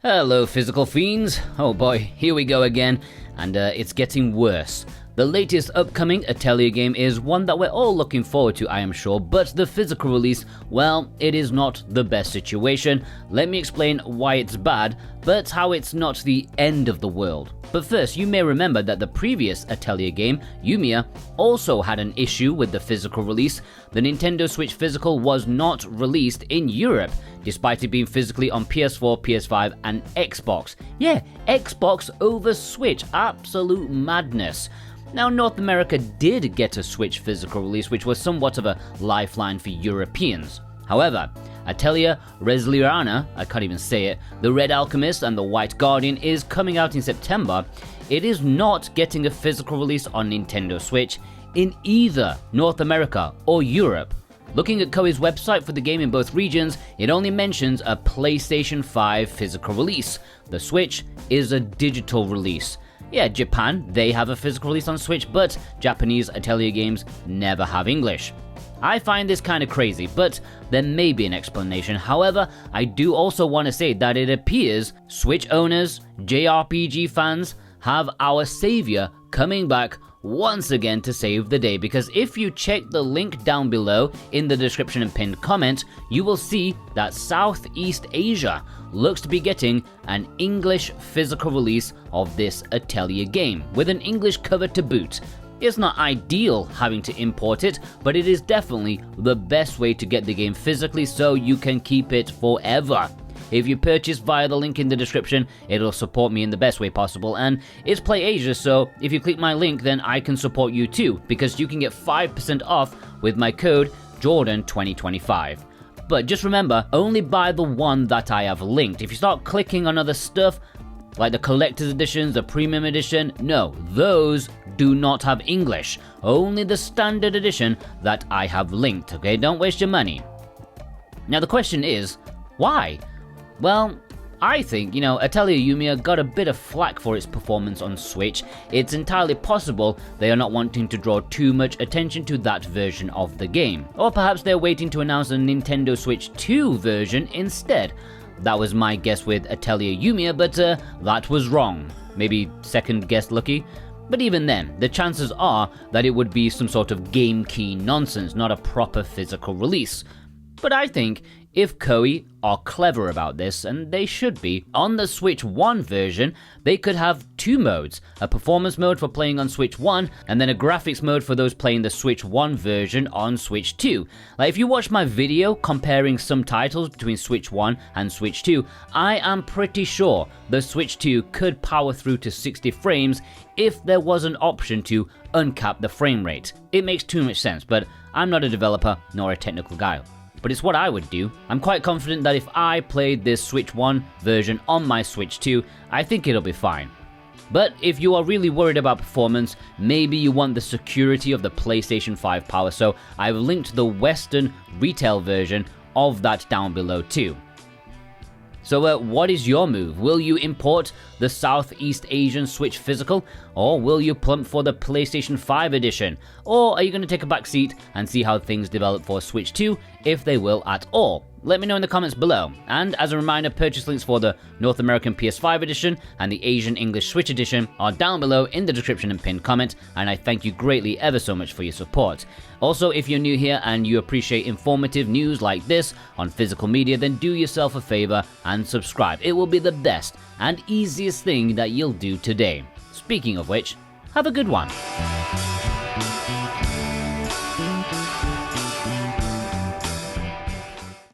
Hello physical fiends, oh boy, here we go again, and it's getting worse. The latest upcoming Atelier game is one that we're all looking forward to, I am sure, but the physical release, well, it is not the best situation. Let me explain why it's bad, but how it's not the end of the world. But first, you may remember that the previous Atelier game, Yumiya, also had an issue with the physical release. The Nintendo Switch Physical was not released in Europe, despite it being physically on PS4, PS5, and Xbox. Yeah, Xbox over Switch, absolute madness. Now, North America did get a Switch physical release, which was somewhat of a lifeline for Europeans. However, Atelier Resleriana, I can't even say it, the Red Alchemist and the White Guardian is coming out in September. It is not getting a physical release on Nintendo Switch in either North America or Europe. Looking at Koei's website for the game in both regions, it only mentions a PlayStation 5 physical release. The Switch is a digital release. Yeah, Japan, they have a physical release on Switch, but Japanese Atelier games never have English. I find this kind of crazy, but there may be an explanation. However, I do also want to say that it appears Switch owners, JRPG fans, have our savior coming back once again to save the day, because if you check the link down below in the description and pinned comment, you will see that Southeast Asia looks to be getting an English physical release of this Atelier game, with an English cover to boot. It's not ideal having to import it, but it is definitely the best way to get the game physically so you can keep it forever. If you purchase via the link in the description, it'll support me in the best way possible, and it's Play Asia, so if you click my link, then I can support you too, because you can get 5% off with my code Jordan2025. But just remember, only buy the one that I have linked. If you start clicking on other stuff, like the collector's editions, the premium edition, no, those do not have English. Only the standard edition that I have linked, okay? Don't waste your money. Now the question is, why? Well, I think, Atelier Yumiya got a bit of flack for its performance on Switch. It's entirely possible they are not wanting to draw too much attention to that version of the game. Or perhaps they're waiting to announce a Nintendo Switch 2 version instead. That was my guess with Atelier Yumiya, but that was wrong. Maybe second guess lucky? But even then, the chances are that it would be some sort of game key nonsense, not a proper physical release. But I think if Koei are clever about this, and they should be, on the Switch 1 version, they could have two modes, a performance mode for playing on Switch 1, and then a graphics mode for those playing the Switch 1 version on Switch 2. Like, if you watch my video comparing some titles between Switch 1 and Switch 2, I am pretty sure the Switch 2 could power through to 60 frames if there was an option to uncap the frame rate. It makes too much sense, but I'm not a developer nor a technical guy. But it's what I would do. I'm quite confident that if I played this Switch 1 version on my Switch 2, I think it'll be fine. But if you are really worried about performance, maybe you want the security of the PlayStation 5 power, so I've linked the Western retail version of that down below too. So what is your move? Will you import the Southeast Asian Switch physical, or will you plump for the PlayStation 5 edition? Or are you going to take a back seat and see how things develop for Switch 2, if they will at all? Let me know in the comments below. And as a reminder, purchase links for the North American PS5 edition and the Asian English Switch edition are down below in the description and pinned comment, and I thank you greatly ever so much for your support. Also, if you're new here and you appreciate informative news like this on physical media, then do yourself a favor and subscribe. It will be the best and easiest thing that you'll do today. Speaking of which, have a good one.